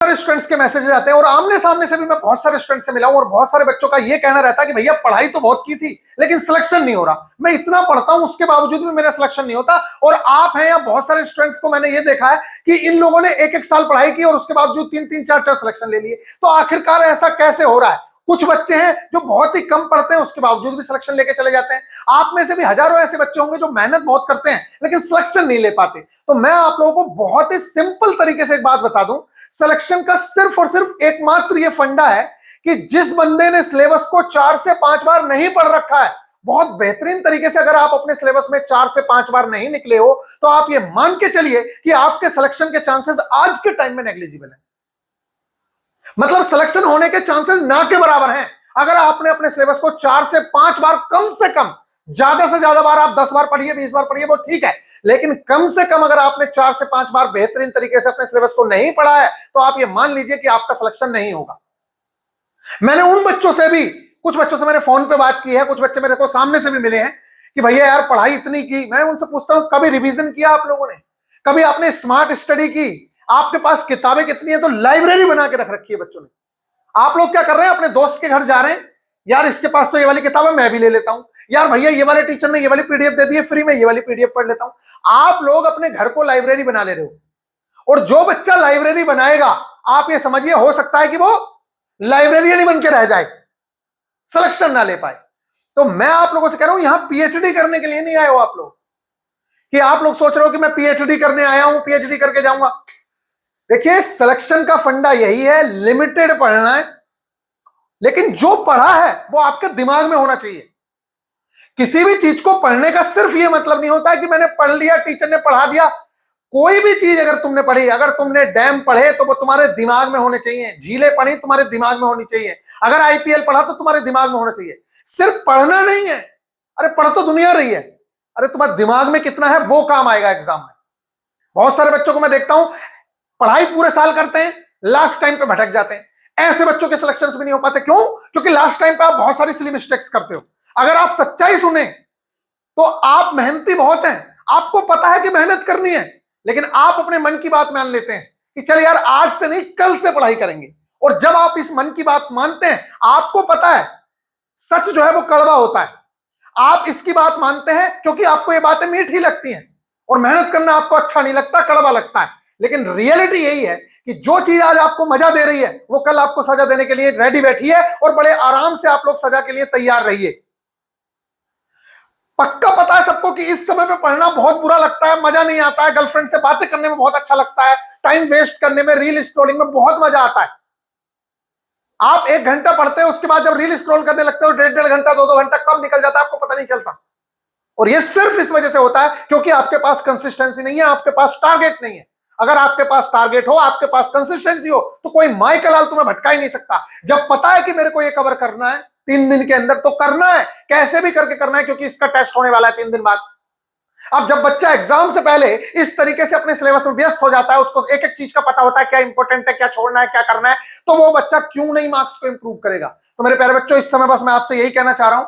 सारे स्टूडेंट्स के मैसेजेस आते हैं और आमने सामने से भी मैं बहुत सारे स्टूडेंट्स से मिला हूं और बहुत सारे बच्चों का ये कहना रहता है कि भैया पढ़ाई तो बहुत की थी लेकिन सिलेक्शन नहीं हो रहा, मैं इतना पढ़ता हूं उसके बावजूद भी मेरा सिलेक्शन नहीं होता। और आप हैं या बहुत सारे स्टूडेंट्स को मैंने ये देखा है कि इन लोगों ने एक एक साल पढ़ाई की और उसके बावजूद 3-3 4-4 सिलेक्शन ले लिए। तो आखिरकार ऐसा कैसे हो रहा है? कुछ बच्चे हैं जो बहुत ही कम पढ़ते हैं उसके बावजूद भी सिलेक्शन लेके चले जाते हैं। आप में से भी हजारों ऐसे बच्चे होंगे जो मेहनत बहुत करते हैं लेकिन सिलेक्शन नहीं ले पाते। तो मैं आप लोगों को बहुत ही सिंपल तरीके से एक बात बता दूं, सिलेक्शन का सिर्फ और सिर्फ एकमात्र ये फंडा है कि जिस बंदे ने सिलेबस को 4 से 5 बार नहीं पढ़ रखा है, बहुत बेहतरीन तरीके से अगर आप अपने सिलेबस में 4 से 5 बार नहीं निकले हो तो आप ये मान के चलिए कि आपके सिलेक्शन के चांसेस आज के टाइम में नेग्लिजिबल है। मतलब सिलेक्शन होने के चांसेस ना के बराबर हैं अगर आपने अपने सिलेबस को 4 से 5 बार, कम से कम, ज्यादा से ज्यादा बार आप 10 बार पढ़िए, 20 बार पढ़िए, वो ठीक है, लेकिन कम से कम अगर आपने 4 से 5 बार बेहतरीन तरीके से अपने सिलेबस को नहीं पढ़ा है तो आप ये मान लीजिए कि आपका सिलेक्शन नहीं होगा। मैंने उन बच्चों से भी, कुछ बच्चों से मैंने फोन पे बात की है, कुछ बच्चे मेरे को सामने से भी मिले हैं कि भैया यार पढ़ाई इतनी की। मैं उनसे पूछता हूं कभी रिवीजन किया आप लोगों ने? कभी आपने स्मार्ट स्टडी की? आपके पास किताबें कितनी है? तो लाइब्रेरी बना के रख रखी है बच्चों ने। आप लोग क्या कर रहे हैं? अपने दोस्त के घर जा रहे हैं, यार इसके पास तो ये वाली किताब है, मैं भी ले लेता हूं, यार भैया ये वाले टीचर ने ये वाली पीडीएफ दे दी है फ्री में, ये वाली पीडीएफ पढ़ लेता हूं। आप लोग अपने घर को लाइब्रेरी बना ले रहे हो और जो बच्चा लाइब्रेरी बनाएगा आप ये समझिए हो सकता है कि वो लाइब्रेरियन ही बन के रह जाए, सिलेक्शन ना ले पाए। तो मैं आप लोगों से कह रहा हूं, यहां पीएचडी करने के लिए नहीं आए हो आप लोग कि आप लोग सोच रहे हो कि मैं पीएचडी करने आया हूं, पीएचडी करके जाऊंगा। देखिए सिलेक्शन का फंडा यही है, लिमिटेड पढ़ना है लेकिन जो पढ़ा है वो आपके दिमाग में होना चाहिए। किसी भी चीज को पढ़ने का सिर्फ ये मतलब नहीं होता है कि मैंने पढ़ लिया, टीचर ने पढ़ा दिया। कोई भी चीज अगर तुमने पढ़ी, अगर तुमने डैम पढ़े तो वो तुम्हारे दिमाग में होने चाहिए, झीलें पढ़ी तुम्हारे दिमाग में होनी चाहिए, अगर आईपीएल पढ़ा तो तुम्हारे दिमाग में होना चाहिए। सिर्फ पढ़ना नहीं है, अरे पढ़ तो दुनिया रही है, अरे तुम्हारे दिमाग में कितना है वो काम आएगा एग्जाम में। बहुत सारे बच्चों को मैं देखता हूं पढ़ाई पूरे साल करते हैं, लास्ट टाइम पे भटक जाते हैं। ऐसे बच्चों के सिलेक्शंस भी नहीं हो पाते। क्यों? क्योंकि लास्ट टाइम पे आप बहुत सारी सिली मिस्टेक्स करते हो। अगर आप सच्चाई सुने तो आप मेहनती बहुत हैं, आपको पता है कि मेहनत करनी है, लेकिन आप अपने मन की बात मान लेते हैं कि चल यार आज से नहीं कल से पढ़ाई करेंगे। और जब आप इस मन की बात मानते हैं, आपको पता है सच जो है वो कड़वा होता है, आप इसकी बात मानते हैं क्योंकि आपको ये बातें मीठी लगती हैं और मेहनत करना आपको अच्छा नहीं लगता, कड़वा लगता है। लेकिन रियलिटी यही है कि जो चीज आज आपको मजा दे रही है वो कल आपको सजा देने के लिए रेडी बैठी है और बड़े आराम से आप लोग सजा के लिए तैयार रहिए। पक्का पता है सबको कि इस समय पे पढ़ना बहुत बुरा लगता है, मजा नहीं आता है, गर्लफ्रेंड से बातें करने में बहुत अच्छा लगता है, टाइम वेस्ट करने में, रील स्क्रॉलिंग में बहुत मजा आता है। आप 1 घंटा पढ़ते हैं, उसके बाद जब रील स्क्रॉल करने लगते हो 1.5 घंटा 2-2 घंटा कब निकल जाता है आपको पता नहीं चलता। और ये सिर्फ इस वजह से होता है क्योंकि आपके पास कंसिस्टेंसी नहीं है, आपके पास टारगेट नहीं है। अगर आपके पास टारगेट हो, आपके पास कंसिस्टेंसी हो तो कोई माई कलाल तुम्हें भटका ही नहीं सकता। जब पता है कि मेरे को ये कवर करना है 3 दिन के अंदर तो करना है, कैसे भी करके करना है क्योंकि इसका टेस्ट होने वाला है 3 दिन बाद। अब जब बच्चा एग्जाम से पहले इस तरीके से अपने सिलेबस में व्यस्त हो जाता है, उसको एक एक चीज का पता होता है, क्या इंपॉर्टेंट है, क्या छोड़ना है, क्या करना है, तो वो बच्चा क्यों नहीं मार्क्स को इंप्रूव करेगा। तो मेरे प्यारे बच्चों, इस समय बस मैं आपसे यही कहना चाह रहा हूं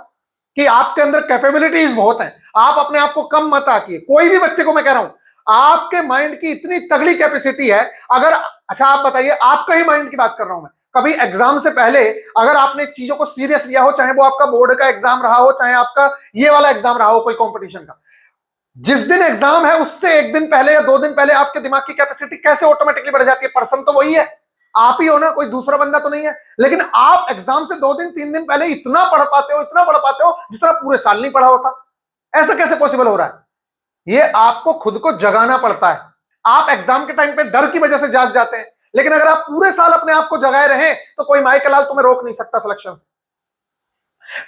कि आपके अंदर कैपेबिलिटीज बहुत हैं, आप अपने आप को कम मत आकिए। कोई भी बच्चे को मैं कह रहा हूं, आपके माइंड की इतनी तगड़ी कैपेसिटी है। अगर अच्छा आप बताइए, आपका ही माइंड की बात कर रहा हूं मैं, कभी एग्जाम से पहले अगर आपने चीजों को सीरियस लिया हो, चाहे वो आपका बोर्ड का एग्जाम रहा हो, चाहे आपका ये वाला एग्जाम रहा हो कोई कंपटीशन का, जिस दिन एग्जाम है उससे 1 दिन पहले या 2 दिन पहले आपके दिमाग की कैपेसिटी कैसे ऑटोमेटिकली बढ़ जाती है? पर्सन तो वही है, आप ही हो ना, कोई दूसरा बंदा तो नहीं है। लेकिन आप एग्जाम से 2 दिन 3 दिन पहले इतना पढ़ पाते हो, इतना पढ़ पाते हो जितना पूरे साल नहीं पढ़ा होता। ऐसा कैसे पॉसिबल हो रहा है? ये आपको खुद को जगाना पड़ता है। आप एग्जाम के टाइम पे डर की वजह से जाग जाते हैं, लेकिन अगर आप पूरे साल अपने आप को जगाए रहे तो कोई माई कलाल तुम्हें रोक नहीं सकता सिलेक्शन से।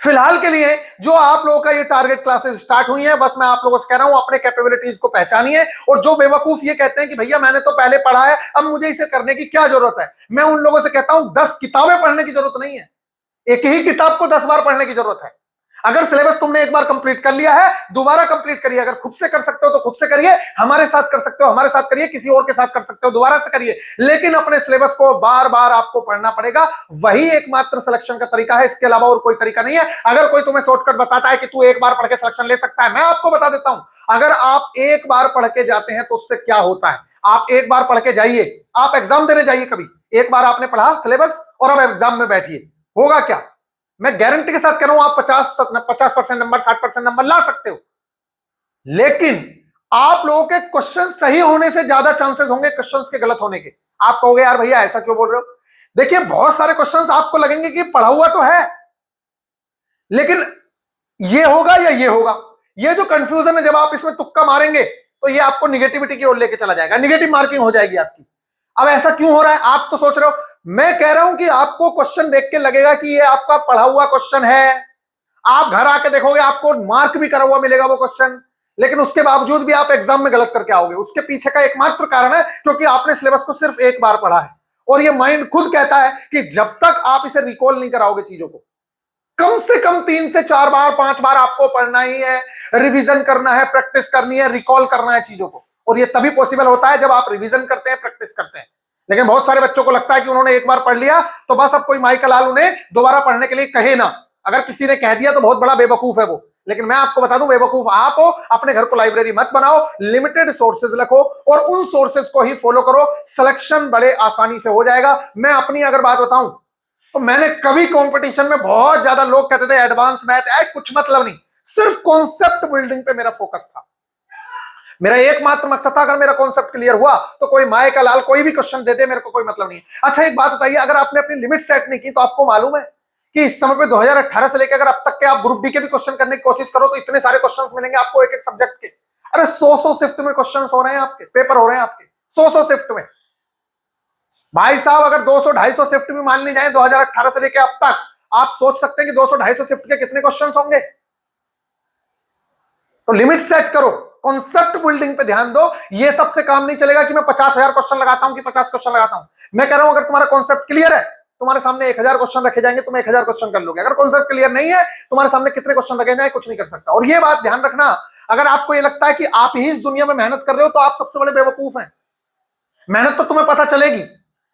फिलहाल के लिए जो आप लोगों का ये टारगेट क्लासेस स्टार्ट हुई है, बस मैं आप लोगों से कह रहा हूं अपने कैपेबिलिटीज को पहचानिए। और जो बेवकूफ ये कहते हैं कि भैया मैंने तो पहले पढ़ा है, अब मुझे इसे करने की क्या जरूरत है, मैं उन लोगों से कहता हूं 10 किताबें पढ़ने की जरूरत नहीं है, एक ही किताब को 10 बार पढ़ने की जरूरत है। अगर सिलेबस तुमने एक बार कंप्लीट कर लिया है, दोबारा कंप्लीट करिए। अगर खुद से कर सकते हो तो खुद से करिए, हमारे साथ कर सकते हो हमारे साथ करिए, किसी और के साथ कर सकते हो दोबारा से करिए, लेकिन अपने सिलेबस को बार बार आपको पढ़ना पड़ेगा। वही एकमात्र सिलेक्शन का तरीका है, इसके अलावा और कोई तरीका नहीं है। अगर कोई तुम्हें शॉर्टकट बताता है कि तू एक बार पढ़ के सिलेक्शन ले सकता है, मैं आपको बता देता हूं, अगर आप एक बार पढ़ के जाते हैं तो उससे क्या होता है। आप एक बार पढ़ के जाइए, आप एग्जाम देने जाइए, कभी एक बार आपने पढ़ा सिलेबस और अब एग्जाम में बैठिए, होगा क्या? मैं गारंटी के साथ कह रहा हूं आप 50% नंबर, 60% नंबर ला सकते हो, लेकिन आप लोगों के क्वेश्चन सही होने से ज्यादा चांसेस होंगे क्वेश्चंस के गलत होने के। आप कहोगे यार भैया ऐसा क्यों बोल रहे हो? देखिए बहुत सारे क्वेश्चंस आपको लगेंगे कि पढ़ा हुआ तो है, लेकिन ये होगा या ये होगा, ये जो कंफ्यूजन है, जब आप इसमें तुक्का मारेंगे तो ये आपको निगेटिविटी की ओर लेके चला जाएगा, निगेटिव मार्किंग हो जाएगी आपकी। अब ऐसा क्यों हो रहा है आप तो सोच रहे हो, मैं कह रहा हूं कि आपको क्वेश्चन देख के लगेगा कि ये आपका पढ़ा हुआ क्वेश्चन है, आप घर आके देखोगे आपको मार्क भी करा हुआ मिलेगा वो क्वेश्चन, लेकिन उसके बावजूद भी आप एग्जाम में गलत करके आओगे। उसके पीछे का एकमात्र कारण है क्योंकि आपने सिलेबस को सिर्फ एक बार पढ़ा है, और ये माइंड खुद कहता है कि जब तक आप इसे रिकॉल नहीं कराओगे चीजों को, कम से कम 3 से 4 बार 5 बार आपको पढ़ना ही है, रिवीजन करना है, प्रैक्टिस करनी है, रिकॉल करना है चीजों को। और ये तभी पॉसिबल होता है जब आप रिवीजन करते हैं, प्रैक्टिस करते हैं। लेकिन बहुत सारे बच्चों को लगता है कि उन्होंने एक बार पढ़ लिया तो बस अब कोई माई का लाल उन्हें दोबारा पढ़ने के लिए कहे ना। अगर किसी ने कह दिया तो बहुत बड़ा बेवकूफ है वो। लेकिन मैं आपको बता दूं, बेवकूफ आप हो, अपने घर को लाइब्रेरी मत बनाओ, लिमिटेड सोर्सेज रखो और उन सोर्सेज को ही फॉलो करो, सिलेक्शन बड़े आसानी से हो जाएगा। मैं अपनी अगर बात बताऊं तो मैंने कभी कंपटीशन में, बहुत ज्यादा लोग कहते थे एडवांस मैथ है, कुछ मतलब नहीं, सिर्फ कॉन्सेप्ट बिल्डिंग पे मेरा फोकस था। मेरा एकमात्र मकसद था, अगर मेरा कॉन्सेप्ट क्लियर हुआ तो कोई माए का लाल कोई भी क्वेश्चन दे दे, मेरे को कोई मतलब नहीं है। अच्छा एक बात बताइए, अगर आपने अपनी लिमिट सेट नहीं की तो आपको मालूम है कि इस समय पे 2018 से लेकर अगर अब तक के आप ग्रुप डी के भी क्वेश्चन करने की कोशिश करो तो इतने सारे क्वेश्चंस मिलेंगे आपको एक एक सब्जेक्ट के। अरे 100 शिफ्ट में क्वेश्चंस हो रहे हैं आपके, पेपर हो रहे हैं आपके 100 शिफ्ट में। भाई साहब अगर 200-250 शिफ्ट भी मान ली जाए 2018 से लेकर अब तक, आप सोच सकते हैं कि 200-250 शिफ्ट के कितने क्वेश्चंस होंगे। तो लिमिट सेट करो, कॉन्सेप्ट बिल्डिंग पे ध्यान दो। ये सबसे काम नहीं चलेगा कि मैं 50,000 क्वेश्चन लगाता हूं कि 50 क्वेश्चन लगाता हूं। मैं कह रहा हूं अगर तुम्हारा कॉन्सेप्ट क्लियर है, तुम्हारे सामने 1000 क्वेश्चन रखे जाएंगे, तुम 1000 क्वेश्चन कर लोगे। अगर कॉन्सेप्ट क्लियर नहीं है, तुम्हारे सामने कितने क्वेश्चन रखे जाए कुछ नहीं कर सकता। और ये बात ध्यान रखना, अगर आपको ये लगता है कि आप ही इस दुनिया में मेहनत कर रहे हो तो आप सबसे बड़े बेवकूफ हैं। मेहनत तो तुम्हें पता चलेगी,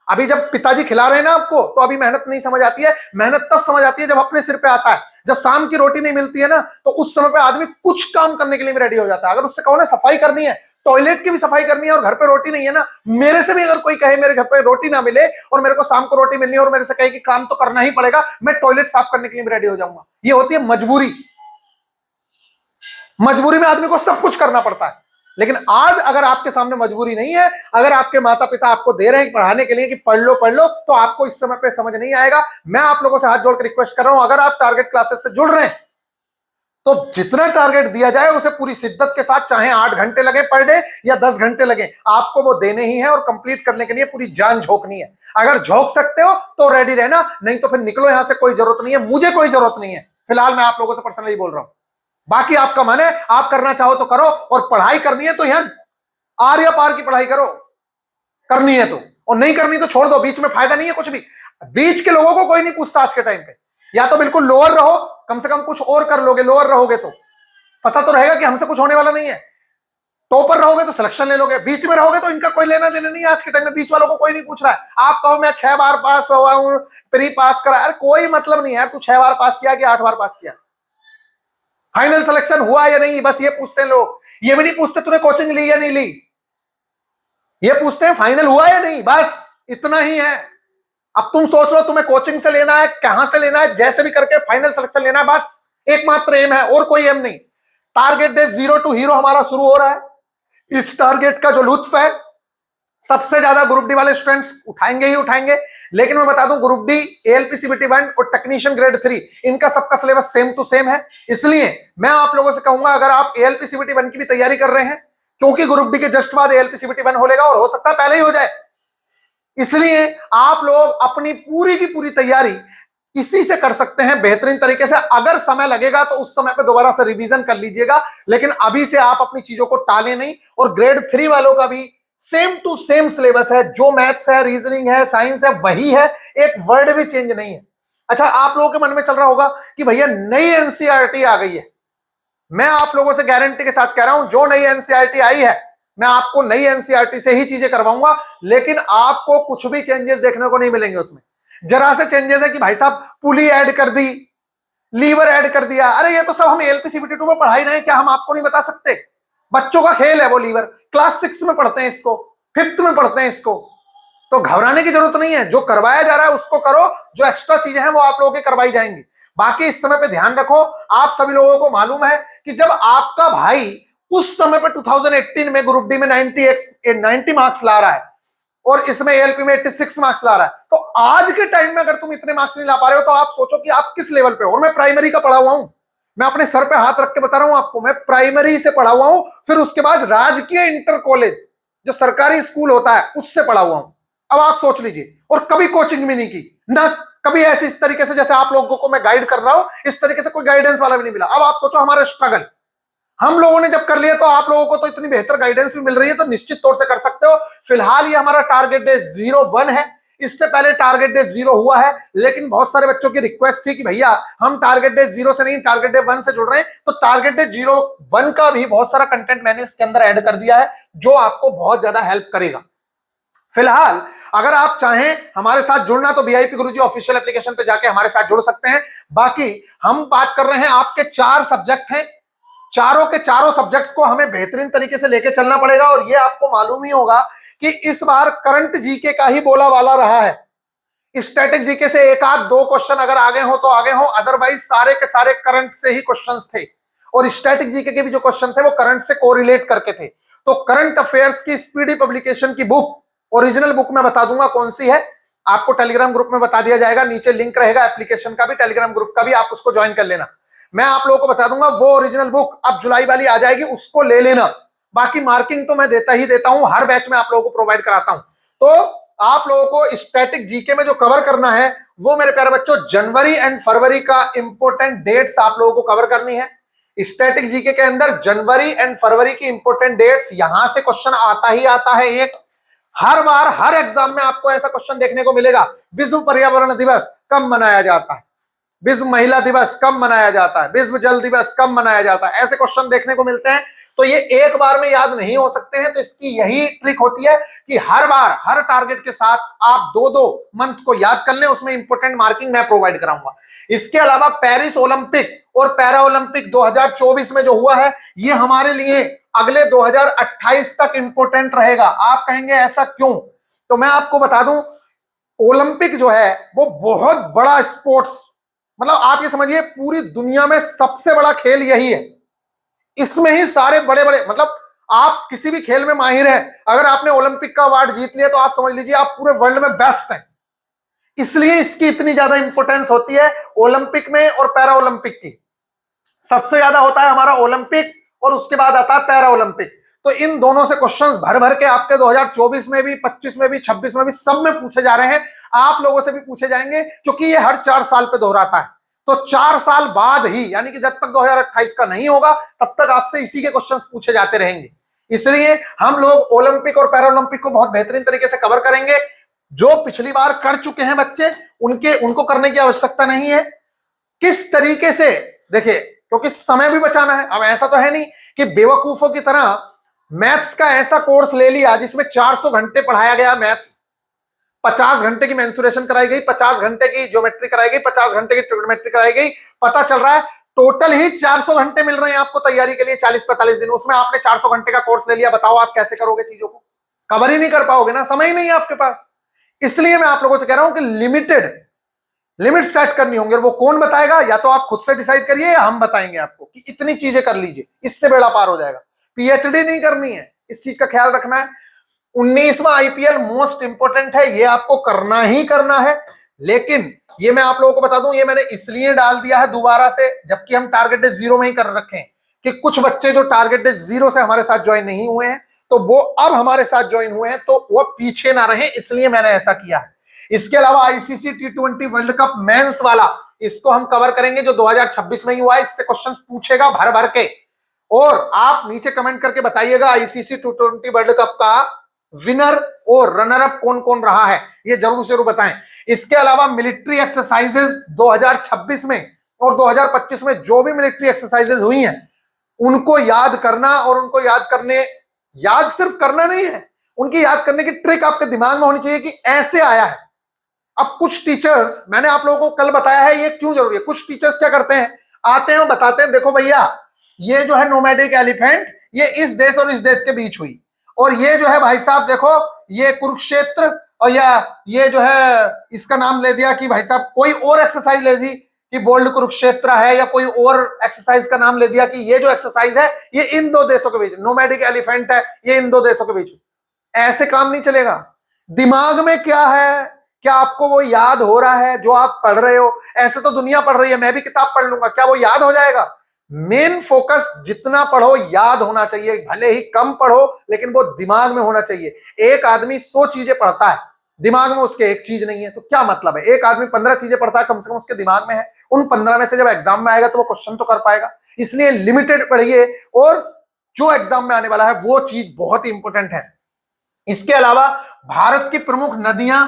अभी जब पिताजी खिला रहे हैं ना आपको तो अभी मेहनत नहीं समझ आती है। मेहनत तब समझ आती है जब अपने सिर पे आता है। जब शाम की रोटी नहीं मिलती है ना तो उस समय पे आदमी कुछ काम करने के लिए भी रेडी हो जाता है। अगर उससे कहो ना सफाई करनी है, टॉयलेट की भी सफाई करनी है और घर पे रोटी नहीं है ना, मेरे से भी अगर कोई कहे मेरे घर पे रोटी ना मिले और मेरे को शाम को रोटी मिलनी है और मेरे से कहे कि काम तो करना ही पड़ेगा, मैं टॉयलेट साफ करने के लिए भी रेडी हो जाऊंगा। ये होती है मजबूरी। मजबूरी में आदमी को सब कुछ करना पड़ता है। लेकिन आज अगर आपके सामने मजबूरी नहीं है, अगर आपके माता पिता आपको दे रहे हैं पढ़ाने के लिए कि पढ़ लो, तो आपको इस समय पे समझ नहीं आएगा। मैं आप लोगों से हाथ जोड़कर रिक्वेस्ट कर रहा हूं, अगर आप टारगेट क्लासेस से जुड़ रहे हैं तो जितना टारगेट दिया जाए उसे पूरी शिद्दत के साथ, चाहे 8 घंटे लगे पर डे या 10 घंटे लगे, आपको वो देने ही है और कंप्लीट करने के लिए पूरी जान झोंकनी है। अगर झोंक सकते हो तो रेडी रहना, नहीं तो फिर निकलो यहां से। कोई जरूरत नहीं है, मुझे कोई जरूरत नहीं है। फिलहाल मैं आप लोगों से पर्सनली बोल रहा हूं, बाकी आपका मन है, आप करना चाहो तो करो। और पढ़ाई करनी है तो यहां आर या पार की पढ़ाई करो, करनी है तो, और नहीं करनी तो छोड़ दो। बीच में फायदा नहीं है कुछ भी। बीच के लोगों को कोई नहीं पूछता आज के टाइम पे। या तो बिल्कुल लोअर रहो, कम से कम कुछ और कर लोगे। लोअर रहोगे तो पता तो रहेगा कि हमसे कुछ होने वाला नहीं है। टॉपर रहोगे तो सिलेक्शन ले लोगे, बीच में रहोगे तो इनका कोई लेना देना नहीं है। आज के टाइम में बीच वालों को कोई नहीं पूछ रहा है। आप कहो मैं 6 बार पास हुआ हूं, प्री पास करा, अरे कोई मतलब नहीं है तू 6 बार पास किया कि 8 बार पास किया। फाइनल सिलेक्शन हुआ या नहीं, बस ये पूछते हैं लोग। ये भी नहीं पूछते तूने कोचिंग ली या नहीं ली, ये पूछते हैं फाइनल हुआ या नहीं, बस इतना ही है। अब तुम सोच लो तुम्हें कोचिंग से लेना है, कहां से लेना है, जैसे भी करके फाइनल सिलेक्शन लेना है, बस एकमात्र एम है और कोई एम नहीं। टारगेट डे 0 टू हीरो हमारा शुरू हो रहा है। इस टारगेट का जो लुत्फ है सबसे ज्यादा ग्रुप डी वाले स्टूडेंट्स उठाएंगे ही उठाएंगे। लेकिन मैं बता दूं, ग्रुप डी, एएलपीसीबीटी 1 और टेक्नीशियन ग्रेड 3 इनका सबका सिलेबस सेम टू सेम है। इसलिए मैं आप लोगों से कहूंगा, अगर आप एएलपीसीबीटी 1 की भी तैयारी कर रहे हैं, क्योंकि ग्रुप डी के जस्ट बाद एएलपीसीबीटी 1 होगा और हो सकता है पहले ही हो जाए, इसलिए आप लोग अपनी पूरी की पूरी तैयारी इसी से कर सकते हैं बेहतरीन तरीके से। अगर समय लगेगा तो उस समय पे दोबारा से रिवीजन कर लीजिएगा, लेकिन अभी से आप अपनी चीजों को टालें नहीं। और ग्रेड 3 वालों का भी सेम टू सेम सिलेबस है, जो मैथ्स है, रीजनिंग है, साइंस है, वही है, एक वर्ड भी चेंज नहीं है। अच्छा, आप लोगों के मन में चल रहा होगा कि भैया नई एनसीईआरटी आ गई है। मैं आप लोगों से गारंटी के साथ कह रहा हूं, जो नई एनसीईआरटी आई है, मैं आपको नई एनसीईआरटी से ही चीजें करवाऊंगा, लेकिन आपको कुछ भी चेंजेस देखने को नहीं मिलेंगे उसमें। जरा से चेंजेस है कि भाई साहब पुली ऐड कर दी, लीवर ऐड कर दिया। अरे ये तो सब हम एलपीसीबीटी 2 में पढ़ा ही रहे हैं, क्या हम आपको नहीं बता सकते? बच्चों का खेल है वो लीवर। क्लास 6 में पढ़ते हैं इसको, 5th में पढ़ते हैं इसको। तो घबराने की जरूरत नहीं है, जो करवाया जा रहा है उसको करो, जो एक्स्ट्रा चीजें हैं वो आप लोगों की करवाई जाएंगी। बाकी इस समय पे ध्यान रखो, आप सभी लोगों को मालूम है कि जब आपका भाई उस समय पे 2018 में ग्रुप डी में 90 मार्क्स ला रहा है और इसमें एएलपी में 86 मार्क्स ला रहा है, तो आज के टाइम में अगर तुम इतने मार्क्स नहीं ला पा रहे हो तो आप सोचो कि आप किस लेवल पे हो। और मैं प्राइमरी का पढ़ा हुआ हूं, मैं अपने सर पे हाथ रख के बता रहा हूं आपको, मैं प्राइमरी से पढ़ा हुआ हूं, फिर उसके बाद राजकीय इंटर कॉलेज जो सरकारी स्कूल होता है उससे पढ़ा हुआ हूं। अब आप सोच लीजिए, और कभी कोचिंग भी नहीं की ना, कभी ऐसे इस तरीके से जैसे आप लोगों को मैं गाइड कर रहा हूं इस तरीके से कोई गाइडेंस वाला भी नहीं मिला। अब आप सोचो हमारा स्ट्रगल हम लोगों ने जब कर लिया, तो आप लोगों को तो इतनी बेहतर गाइडेंस भी मिल रही है, तो निश्चित तौर से कर सकते हो। फिलहाल ये हमारा टारगेट डे 01 है, इससे पहले टारगेट डे 0 हुआ है, लेकिन बहुत सारे बच्चों की रिक्वेस्ट थी कि भैया हम टारगेट डे 0 से नहीं टारगेट डे 1 से जुड़ रहे हैं, तो टारगेट डे 01 का भी बहुत सारा कंटेंट मैंने इसके अंदर ऐड कर दिया है जो आपको बहुत ज्यादा हेल्प करेगा। फिलहाल अगर आप चाहें हमारे साथ जुड़ना तो वीआईपी गुरुजी ऑफिशियल एप्लीकेशन पे जाके हमारे साथ जुड़ सकते हैं। बाकी हम बात कर रहे हैं, आपके 4 सब्जेक्ट हैं, चारों के चारों सब्जेक्ट को हमें बेहतरीन तरीके से लेके चलना पड़ेगा। और ये आपको मालूम ही होगा कि इस बार करंट जीके का ही बोला वाला रहा है। स्टैटिक जीके से एक आध दो क्वेश्चन अगर आगे हो तो आगे हो, अदरवाइज सारे के सारे करंट से ही क्वेश्चंस थे, और स्टैटिक जीके के भी जो क्वेश्चन थे वो करंट से कोरिलेट करके थे। तो करंट अफेयर्स की स्पीडी पब्लिकेशन की बुक, ओरिजिनल बुक मैं बता दूंगा कौन सी है, आपको टेलीग्राम ग्रुप में बता दिया जाएगा, नीचे लिंक रहेगा एप्लीकेशन का भी, टेलीग्राम ग्रुप का भी, आप उसको ज्वाइन कर लेना। मैं आप लोगों को बता दूंगा वो ओरिजिनल बुक अब जुलाई वाली आ जाएगी, उसको ले लेना। बाकी मार्किंग तो मैं देता ही देता हूं, हर बैच में आप लोगों को प्रोवाइड कराता हूं। तो आप लोगों को स्टैटिक जीके में जो कवर करना है वो मेरे प्यारे बच्चों जनवरी एंड फरवरी का इंपोर्टेंट डेट्स आप लोगों को कवर करनी है। स्टैटिक जीके के अंदर जनवरी एंड फरवरी की इंपोर्टेंट डेट्स, यहां से क्वेश्चन आता ही आता है। एक हर बार हर एग्जाम में आपको ऐसा क्वेश्चन देखने को मिलेगा, विश्व पर्यावरण दिवस कब मनाया जाता है, विश्व महिला दिवस कब मनाया जाता है, विश्व जल दिवस कब मनाया जाता है, ऐसे क्वेश्चन देखने को मिलते हैं। तो ये एक बार में याद नहीं हो सकते हैं, तो इसकी यही ट्रिक होती है कि हर बार हर टारगेट के साथ आप 2-2 मंथ को याद कर लें, उसमें इंपोर्टेंट मार्किंग मैं प्रोवाइड कराऊंगा। इसके अलावा पेरिस ओलंपिक और पैरा ओलंपिक 2024 में जो हुआ है, ये हमारे लिए अगले 2028 तक इंपोर्टेंट रहेगा। आप कहेंगे ऐसा क्यों, तो मैं आपको बता दूं, ओलंपिक जो है वो बहुत बड़ा स्पोर्ट्स, मतलब आप ये समझिए पूरी दुनिया में सबसे बड़ा खेल यही है। इसमें ही सारे बड़े बड़े, मतलब आप किसी भी खेल में माहिर हैं, अगर आपने ओलंपिक का अवार्ड जीत लिया तो आप समझ लीजिए आप पूरे वर्ल्ड में बेस्ट हैं। इसलिए इसकी इतनी ज्यादा इंपोर्टेंस होती है ओलंपिक में और पैरा ओलंपिक की। सबसे ज्यादा होता है हमारा ओलंपिक और उसके बाद आता है पैरा ओलंपिक। तो इन दोनों से क्वेश्चंस भर भर के आपके 2024 में भी, 25 में भी, 26 में भी, सब में पूछे जा रहे हैं। आप लोगों से भी पूछे जाएंगे क्योंकि ये हर 4 साल पे दोहराता है। तो 4 साल बाद ही, यानी कि जब तक 2028 का नहीं होगा तब तक आपसे इसी के क्वेश्चंस पूछे जाते रहेंगे। इसलिए हम लोग ओलंपिक और पैरा ओलंपिक को बहुत बेहतरीन तरीके से कवर करेंगे। जो पिछली बार कर चुके हैं बच्चे उनको करने की आवश्यकता नहीं है। किस तरीके से, देखिए क्योंकि समय भी बचाना है। अब ऐसा तो है नहीं कि बेवकूफों की तरह मैथ्स का ऐसा कोर्स ले लिया जिसमें 400 घंटे पढ़ाया गया मैथ्स, 50 घंटे की मेंसुरेशन कराई गई, 50 घंटे की ज्योमेट्री कराई गई, 50 घंटे की ट्रिग्नोमेट्री कराई गई। पता चल रहा है टोटल ही 400 घंटे मिल रहे हैं आपको तैयारी के लिए, 40-45 दिन। उसमें आपने 400 घंटे का कोर्स ले लिया, बताओ आप कैसे करोगे चीजों को, कवर ही नहीं कर पाओगे ना, समय ही नहीं है आपके पास। इसलिए मैं आप लोगों से कह रहा हूं कि लिमिट सेट करनी होंगी, और वो कौन बताएगा, या तो आप खुद से डिसाइड करिए या हम बताएंगे आपको कि इतनी चीजें कर लीजिए, इससे बेड़ा पार हो जाएगा। पीएचडी नहीं करनी है, इस चीज का ख्याल रखना है। 19वां आईपीएल मोस्ट इंपोर्टेंट है, ये आपको करना ही करना है। लेकिन ये मैं आप लोगों को बता दूं, ये मैंने इसलिए डाल दिया है दोबारा से, जबकि हम टारगेट डे 0 में ही कर रखे हैं, कि कुछ बच्चे जो टारगेट डे 0 से हमारे साथ ज्वाइन नहीं हुए हैं, तो वो अब हमारे साथ ज्वाइन हुए हैं, तो वो पीछे ना रहे, इसलिए मैंने ऐसा किया है। इसके अलावा ICC T20 world cup mains वाला, इसको हम कवर करेंगे, जो 2026 में ही हुआ है। इससे क्वेश्चंस पूछेगा भर भर के, और आप नीचे कमेंट करके बताइएगा आईसीसी T20 वर्ल्ड कप का विनर और रनर अप कौन कौन रहा है, ये जरूर से जरूर बताएं। इसके अलावा मिलिट्री एक्सरसाइजेस 2026 में और 2025 में जो भी मिलिट्री एक्सरसाइजेस हुई हैं उनको याद करना, और उनको याद सिर्फ करना नहीं है, उनकी याद करने की ट्रिक आपके दिमाग में होनी चाहिए कि ऐसे आया है। अब कुछ टीचर्स, मैंने आप लोगों को कल बताया है ये क्यों जरूरी है, कुछ टीचर्स क्या करते हैं, आते हैं और बताते हैं देखो भैया ये जो है नोमैडिक एलिफेंट ये इस देश और इस देश के बीच हुई, और ये जो है भाई साहब देखो ये कुरुक्षेत्र और या ये जो है इसका नाम ले दिया कि भाई साहब कोई और एक्सरसाइज ले दी कि बोल्ड कुरुक्षेत्र है, या कोई और एक्सरसाइज का नाम ले दिया कि ये जो एक्सरसाइज है ये इन दो देशों के बीच, नोमैडिक एलिफेंट है ये इन दो देशों के बीच। ऐसे काम नहीं चलेगा। दिमाग में क्या है, क्या आपको वो याद हो रहा है जो आप पढ़ रहे हो? ऐसे तो दुनिया पढ़ रही है, मैं भी किताब पढ़ लूंगा, क्या वो याद हो जाएगा? मेन फोकस जितना पढ़ो याद होना चाहिए, भले ही कम पढ़ो लेकिन वो दिमाग में होना चाहिए। एक आदमी 100 चीजें पढ़ता है, दिमाग में उसके एक चीज नहीं है, तो क्या मतलब है? एक आदमी 15 चीजें पढ़ता है, कम से कम उसके दिमाग में है। उन 15 में से जब एग्जाम में आएगा तो वो क्वेश्चन तो कर पाएगा। इसलिए लिमिटेड पढ़िए, और जो एग्जाम में आने वाला है वो चीज बहुत ही इंपॉर्टेंट है। इसके अलावा भारत की प्रमुख नदियां,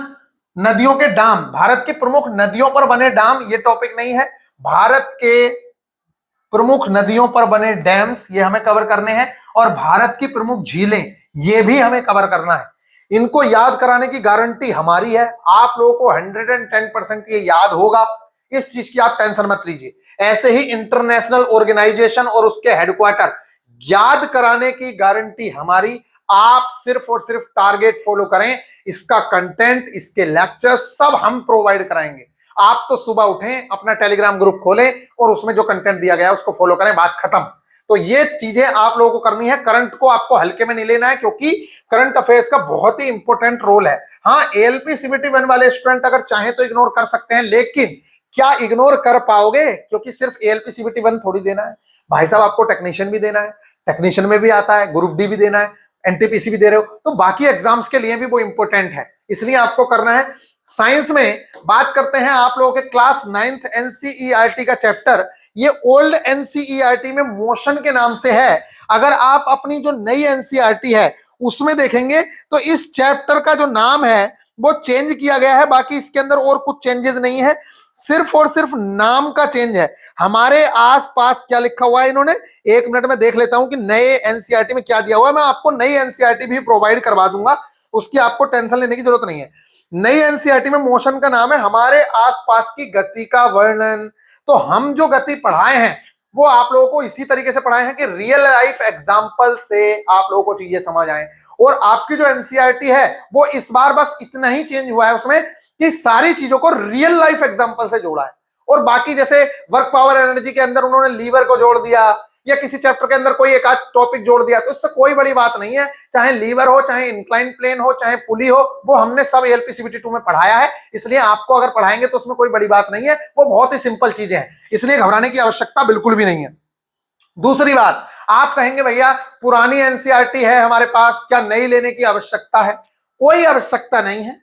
नदियों के डाम, भारत की प्रमुख नदियों पर बने डाम, ये टॉपिक नहीं है। भारत के प्रमुख नदियों पर बने डैम्स, ये हमें कवर करने हैं। और भारत की प्रमुख झीलें, ये भी हमें कवर करना है। इनको याद कराने की गारंटी हमारी है। आप लोगों को 110% ये याद होगा, इस चीज की आप टेंशन मत लीजिए। ऐसे ही इंटरनेशनल ऑर्गेनाइजेशन और उसके हेडक्वार्टर, याद कराने की गारंटी हमारी। आप सिर्फ और सिर्फ टारगेट फॉलो करें, इसका कंटेंट, इसके लेक्चर सब हम प्रोवाइड कराएंगे। आप तो सुबह उठें, अपना टेलीग्राम ग्रुप खोलें और उसमें जो कंटेंट दिया गया है उसको फॉलो करें, बात खत्म। तो ये चीजें आप लोगों को करनी है। करंट को आपको हल्के में नहीं लेना है, क्योंकि करंट अफेयर्स का बहुत ही इंपॉर्टेंट रोल है। हाँ, एएलपी सीबीटी 1 वाले स्टूडेंट अगर चाहें तो इग्नोर कर सकते हैं, लेकिन क्या इग्नोर कर पाओगे? क्योंकि सिर्फ एएलपी सीबीटी 1 थोड़ी देना है भाई साहब, आपको टेक्नीशियन भी देना है, टेक्नीशियन में भी आता है, ग्रुप डी भी देना है, एनटीपीसी भी दे रहे हो, तो बाकी एग्जाम्स के लिए भी वो इंपॉर्टेंट है, इसलिए आपको करना है। साइंस में बात करते हैं आप लोगों के क्लास 9th एनसीईआरटी का चैप्टर, ये ओल्ड एनसीईआरटी में मोशन के नाम से है। अगर आप अपनी जो नई एनसीईआरटी है उसमें देखेंगे तो इस चैप्टर का जो नाम है वो चेंज किया गया है, बाकी इसके अंदर और कुछ चेंजेस नहीं है, सिर्फ और सिर्फ नाम का चेंज है। हमारे आसपास क्या लिखा हुआ है इन्होंने, एक मिनट में देख लेता हूं कि नए एनसीईआरटी में क्या दिया हुआ है। मैं आपको नई एनसीईआरटी भी प्रोवाइड करवा दूंगा, उसकी आपको टेंशन लेने की जरूरत नहीं है। नई एनसीईआरटी में मोशन का नाम है हमारे आसपास की गति का वर्णन। तो हम जो गति पढ़ाए हैं वो आप लोगों को इसी तरीके से पढ़ाए हैं कि रियल लाइफ एग्जांपल से आप लोगों को चीजें समझ आए। और आपकी जो एनसीईआरटी है वो इस बार बस इतना ही चेंज हुआ है उसमें कि सारी चीजों को रियल लाइफ एग्जांपल से जोड़ा है। और बाकी जैसे वर्क पावर एनर्जी के अंदर उन्होंने लीवर को जोड़ दिया, या किसी चैप्टर के अंदर कोई एक आध टॉपिक जोड़ दिया, तो इससे कोई बड़ी बात नहीं है। चाहे लीवर हो, चाहे इंक्लाइन प्लेन हो, चाहे पुली हो, वो हमने सब एएलपी सीबीटी 2 में पढ़ाया है। इसलिए आपको अगर पढ़ाएंगे तो उसमें कोई बड़ी बात नहीं है, वो बहुत ही सिंपल चीजें हैं, इसलिए घबराने की आवश्यकता बिल्कुल भी नहीं है। दूसरी बात, आप कहेंगे भैया पुरानी एनसीईआरटी है हमारे पास, क्या नई लेने की आवश्यकता है? कोई आवश्यकता नहीं है।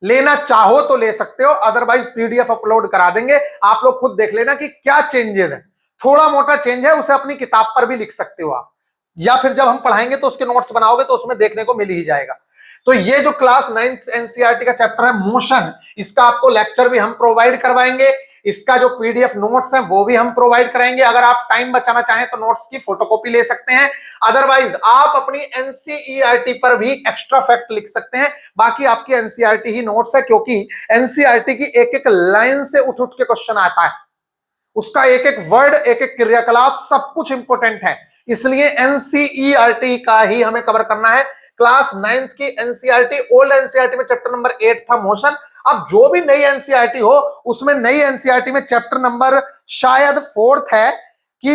लेना चाहो तो ले सकते हो, अदरवाइज पीडीएफ अपलोड करा देंगे, आप लोग खुद देख लेना कि क्या चेंजेस है। थोड़ा मोटा चेंज है, उसे अपनी किताब पर भी लिख सकते हो आप, या फिर जब हम पढ़ाएंगे तो उसके नोट्स बनाओगे तो उसमें देखने को मिल ही जाएगा। तो ये जो क्लास 9th एनसीईआरटी का चैप्टर है मोशन, इसका आपको लेक्चर भी हम प्रोवाइड करवाएंगे, इसका जो पीडीएफ नोट्स हैं वो भी हम प्रोवाइड कराएंगे। अगर आप टाइम बचाना चाहें तो नोट्स की फोटोकॉपी ले सकते हैं, अदरवाइज आप अपनी एनसीईआरटी पर भी एक्स्ट्रा फैक्ट लिख सकते हैं। बाकी आपकी एनसीईआरटी ही नोट्स है, क्योंकि एनसीईआरटी की एक एक लाइन से उठ उठ के क्वेश्चन आता है, उसका एक एक वर्ड, एक एक क्रियाकलाप, सब कुछ इंपॉर्टेंट है, इसलिए एनसीईआरटी का ही हमें कवर करना है। क्लास 9th की एनसीईआरटी, ओल्ड एनसीईआरटी में चैप्टर नंबर 8 था मोशन। अब जो भी नई एनसीईआरटी हो उसमें नई एनसीईआरटी में चैप्टर नंबर शायद 4th है कि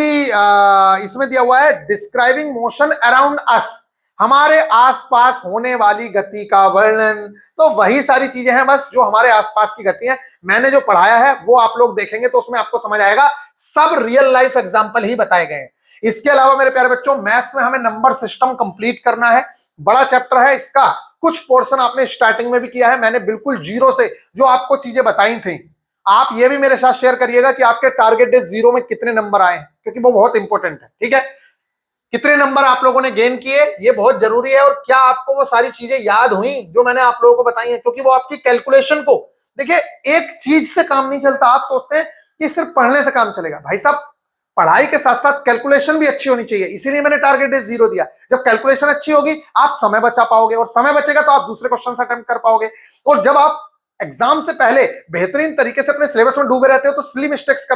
इसमें दिया हुआ है डिस्क्राइबिंग मोशन अराउंड अस, हमारे आसपास होने वाली गति का वर्णन। तो वही सारी चीजें हैं बस जो हमारे आसपास की गति है। मैंने जो पढ़ाया है वो आप लोग देखेंगे तो उसमें आपको समझ आएगा, सब रियल लाइफ एग्जांपल ही बताए गए हैं। इसके अलावा मेरे प्यारे बच्चों, मैथ्स में हमें नंबर सिस्टम कंप्लीट करना है, बड़ा चैप्टर है इसका। कुछ पोर्शन आपने स्टार्टिंग में भी किया है, मैंने बिल्कुल जीरो से जो आपको चीजें बताई थी, आप ये भी मेरे साथ शेयर करिएगा कि आपके टारगेट डे 0 में कितने नंबर आए, क्योंकि वो बहुत इंपॉर्टेंट है। ठीक है, कितने नंबर आप लोगों ने गेन किए ये बहुत जरूरी है, और क्या आपको वो सारी चीजें याद हुई जो मैंने आप लोगों को बताई है, क्योंकि वो आपकी कैलकुलेशन को, देखिए एक चीज से काम नहीं चलता। आप सोचते हैं कि सिर्फ पढ़ने से काम चलेगा, भाई साहब पढ़ाई के साथ साथ कैलकुलेशन भी अच्छी होनी चाहिए, इसीलिए मैंने टारगेट डे 0 दिया। जब कैलकुलेशन अच्छी होगी आप समय बचा पाओगे, और समय बचेगा तो आप दूसरे क्वेश्चन अटेम्प्ट कर पाओगे। और जब आप एग्जाम से पहले बेहतरीन तरीके से अपने सिलेबस में डूबे रहते हो तो सिली मिस्टेक्स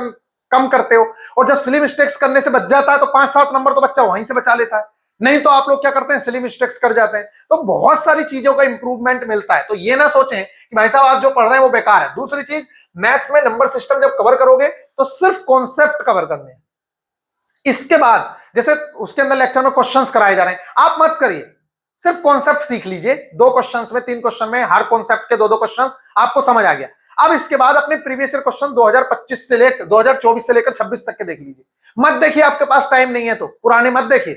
कम करते हो, और जब सिली मिस्टेक्स करने से बच जाता है तो 5-7 नंबर तो बच्चा वहीं से बचा लेता है। नहीं तो आप लोग क्या करते हैं, सिली मिस्टेक्स कर जाते हैं। तो बहुत सारी चीजों का इंप्रूवमेंट मिलता है। तो ये ना सोचें कि भाई साहब आप जो पढ़ रहे हैं वो बेकार है। दूसरी चीज, मैथ्स में नंबर सिस्टम जब कवर करोगे तो सिर्फ कॉन्सेप्ट कवर करने हैं। इसके बाद जैसे उसके अंदर लेक्चर में क्वेश्चंस कराए जा रहे हैं, आप मत करिए, सिर्फ कॉन्सेप्ट सीख लीजिए। 2 क्वेश्चंस में, 3 क्वेश्चन में हर कॉन्सेप्ट के 2-2 क्वेश्चन आपको समझ आ गया। अब इसके बाद अपने प्रीवियस ईयर क्वेश्चन 2025 से लेकर 2024 से लेकर 26 तक के देख लीजिए। मत देखिए, आपके पास टाइम नहीं है तो पुराने मत देखिए,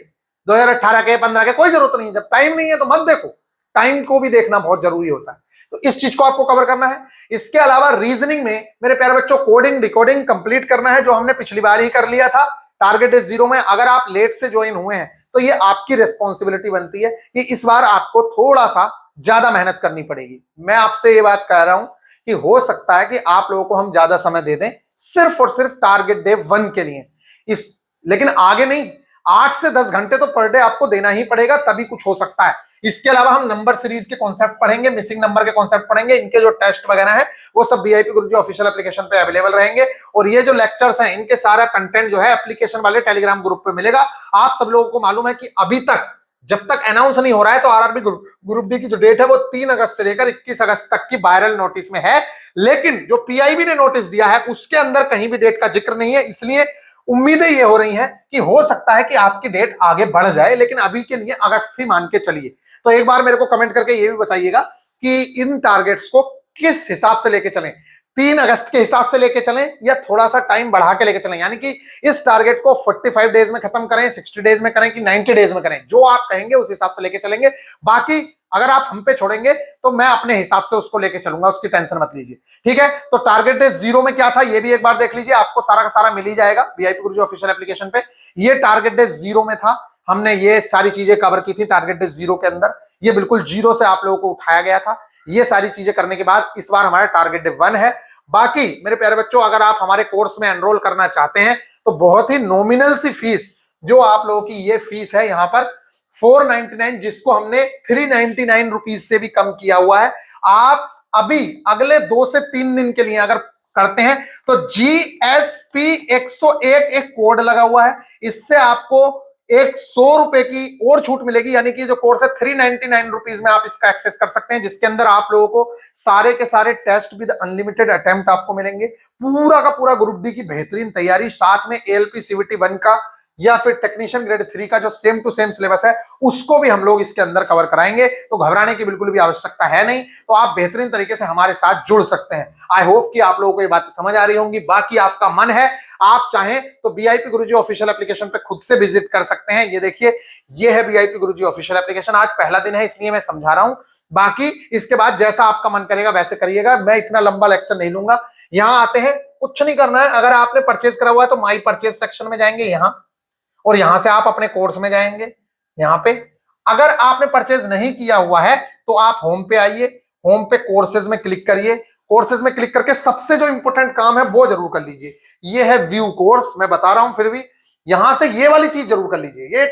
2018 के 15 के कोई जरूरत नहीं है। जब टाइम नहीं है तो मत देखो, टाइम को भी देखना बहुत जरूरी होता है। तो इस चीज को आपको कवर करना है। इसके अलावा रीजनिंग में मेरे प्यारे बच्चों कोडिंग डिकोडिंग कंप्लीट करना है, जो हमने पिछली बार ही कर लिया था टारगेट इज 0 में। अगर आप लेट से ज्वाइन हुए हैं तो ये आपकी रिस्पॉन्सिबिलिटी बनती है कि इस बार आपको थोड़ा सा ज्यादा मेहनत करनी पड़ेगी। मैं आपसे ये बात कह रहा हूं कि हो सकता है कि आप लोगों को हम ज्यादा समय दे दें सिर्फ और सिर्फ टारगेट डे 1 के लिए, लेकिन आगे नहीं। 8 से 10 घंटे तो पर डे आपको देना ही पड़ेगा, तभी कुछ हो सकता है। इसके अलावा हम नंबर सीरीज के कॉन्सेप्ट पढ़ेंगे, मिसिंग नंबर के कॉन्सेप्ट पढ़ेंगे। इनके जो टेस्ट वगैरह है वो सब वीआईपी गुरुजी ऑफिशियल एप्लीकेशन पे अवेलेबल रहेंगे। और ये जो लेक्चर्स हैं इनके सारा कंटेंट जो है एप्लीकेशन वाले टेलीग्राम ग्रुप पे मिलेगा। आप सब लोगों को मालूम है कि अभी तक जब तक अनाउंस नहीं हो रहा है तो आरआरबी ग्रुप डी की जो डेट है वो 3 अगस्त से लेकर 21 अगस्त तक की वायरल नोटिस में है। लेकिन जो पीआईबी ने नोटिस दिया है उसके अंदर कहीं भी डेट का जिक्र नहीं है। इसलिए उम्मीदें ये हो रही हैं कि हो सकता है कि आपकी डेट आगे बढ़ जाए, लेकिन अभी के लिए अगस्त ही मान के चलिए। तो एक बार मेरे को कमेंट करके ये भी बताइएगा कि इन टारगेट्स को किस हिसाब से लेके चलें, 3 अगस्त के हिसाब से लेके चलें या थोड़ा सा टाइम बढ़ा के लेके चलें। यानी कि इस टारगेट को 45 डेज में खत्म करें, 60 डेज में करें कि 90 डेज में करें, जो आप कहेंगे उस हिसाब से लेके चलेंगे। बाकी अगर आप हम पे छोड़ेंगे तो मैं अपने हिसाब से उसको लेके चलूंगा, उसकी टेंशन मत लीजिए, ठीक है। तो टारगेट डे 0 में क्या था ये भी एक बार देख लीजिए, आपको सारा का सारा मिल ही जाएगा वीआईपी गुरुजी ऑफिशियल एप्लीकेशन पे। ये टारगेट डे 0 में था, हमने ये सारी चीजें कवर की थी टारगेट डे 0 के अंदर। ये बिल्कुल 0 से आप लोगों को उठाया गया था। ये सारी चीजें करने के बाद इस बार हमारा टारगेट डे 1 है। बाकी मेरे प्यारे बच्चों, अगर आप हमारे कोर्स में एनरोल करना चाहते हैं तो बहुत ही नॉमिनल सी फीस, जो आप लोगों की ये फीस है यहाँ पर 499, जिसको हमने 399 रुपीज से भी कम किया हुआ है। आप अभी अगले 2 से 3 दिन के लिए अगर करते हैं तो GSP 101 एक कोड लगा हुआ है, इससे आपको 100 रुपए की और छूट मिलेगी। यानी कि जो कोर्स है 399 रुपीज में आप इसका एक्सेस कर सकते हैं, जिसके अंदर आप लोगों को सारे के सारे टेस्ट विद अनलिमिटेड अटेम्प्ट आपको मिलेंगे। पूरा का पूरा ग्रुप डी की बेहतरीन तैयारी, साथ में ALP CVT 1 का या फिर टेक्नीशियन ग्रेड 3 का जो सेम टू सेम सिलेबस है उसको भी हम लोग इसके अंदर कवर कराएंगे। तो घबराने की बिल्कुल भी आवश्यकता है नहीं। तो आप बेहतरीन तरीके से हमारे साथ जुड़ सकते हैं। आई होप कि आप लोगों को ये बातें समझ आ रही होंगी। बाकी आपका मन है, आप चाहें तो वीआईपी गुरुजी ऑफिशियल एप्लीकेशन पे खुद से विजिट कर सकते हैं। ये देखिए, ये है वीआईपी गुरुजी ऑफिशियल एप्लीकेशन। आज पहला दिन है इसलिए मैं समझा रहा हूं, बाकी इसके बाद जैसा आपका मन करेगा वैसे करिएगा। मैं इतना लंबा लेक्चर नहीं लूंगा। यहां आते हैं, कुछ नहीं करना है। अगर आपने परचेज करा हुआ है तो माई परचेज सेक्शन में जाएंगे यहां, और यहां से आप अपने कोर्स में जाएंगे यहां पे। अगर आपने परचेज नहीं किया हुआ है तो आप होम पे आइए, होम पे कोर्सेज में क्लिक करिए। कोर्सेज में क्लिक करके सबसे जो इंपॉर्टेंट काम है वो जरूर कर लीजिए। ये है व्यू कोर्स, मैं बता रहा हूं फिर भी। यहां से ये वाली चीज जरूर कर लीजिए, ये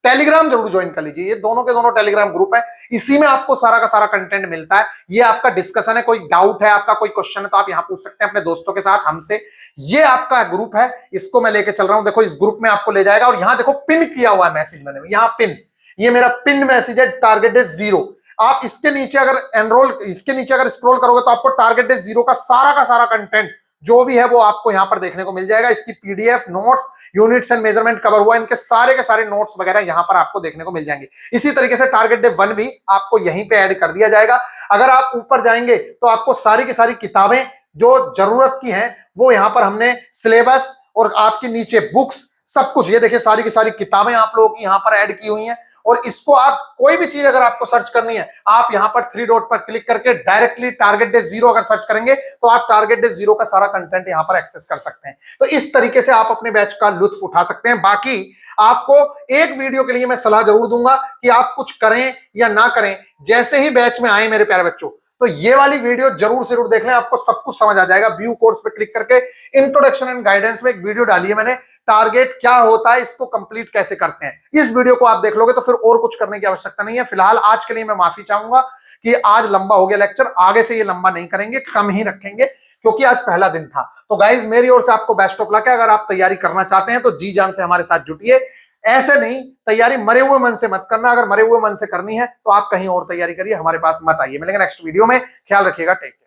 टेलीग्राम जरूर ज्वाइन कर लीजिए। ये दोनों के दोनों टेलीग्राम ग्रुप है, इसी में आपको सारा का सारा कंटेंट मिलता है। ये आपका डिस्कशन है, कोई डाउट है आपका, कोई क्वेश्चन है तो आप यहां पूछ सकते हैं अपने दोस्तों के साथ, हमसे। ये आपका ग्रुप है, इसको मैं लेके चल रहा हूं। देखो इस ग्रुप में आपको ले जाएगा, और यहां देखो पिन किया हुआ है मैसेज मैंने, यहां पिन, ये मेरा पिन मैसेज है टारगेट डे 0। आप इसके नीचे अगर इसके नीचे अगर स्क्रॉल करोगे तो आपको टारगेट डे 0 का सारा कंटेंट जो भी है वो आपको यहां पर देखने को मिल जाएगा। इसकी PDF notes, units and measurement cover हुआ, इनके सारे के सारे नोट्स वगैरह यहां पर आपको देखने को मिल जाएंगे। इसी तरीके से टारगेट डे 1 भी आपको यहीं पे ऐड कर दिया जाएगा। अगर आप ऊपर जाएंगे तो आपको सारी की सारी किताबें जो जरूरत की हैं वो यहां पर हमने सिलेबस और आपके नीचे बुक्स सब कुछ, ये देखिए सारी की सारी किताबें आप लोगों की यहां पर ऐड की हुई हैं। और इसको आप कोई भी चीज अगर आपको सर्च करनी है, आप यहां पर 3 डॉट पर क्लिक करके डायरेक्टली टारगेट डे 0 अगर सर्च करेंगे तो आप टारगेट डे 0 का सारा कंटेंट यहां पर एक्सेस कर सकते हैं। तो इस तरीके से आप अपने बैच का लुत्फ उठा सकते हैं। बाकी आपको एक वीडियो के लिए मैं सलाह जरूर दूंगा कि आप कुछ करें या ना करें, जैसे ही बैच में आए मेरे प्यारे बच्चों तो ये वाली वीडियो जरूर जरूर देख लें, आपको सब कुछ समझ आ जाएगा। व्यू कोर्स पे क्लिक करके इंट्रोडक्शन एंड गाइडेंस में एक वीडियो डाली है मैंने, टारगेट क्या होता है, इसको कंप्लीट कैसे करते हैं। इस वीडियो को आप देख लोगे तो फिर और कुछ करने की आवश्यकता नहीं है। फिलहाल आज के लिए मैं माफी चाहूंगा कि आज लंबा हो गया लेक्चर, आगे से ये लंबा नहीं करेंगे, कम ही रखेंगे क्योंकि आज पहला दिन था। तो गाइज मेरी ओर से आपको बेस्ट ऑफ लक है। अगर आप तैयारी करना चाहते हैं तो जी जान से हमारे साथ जुटिए। ऐसे नहीं, तैयारी मरे हुए मन से मत करना। अगर मरे हुए मन से करनी है तो आप कहीं और तैयारी करिए, हमारे पास मत आइए। मिलेंगे नेक्स्ट वीडियो में, ख्याल रखिएगा, टेक केयर।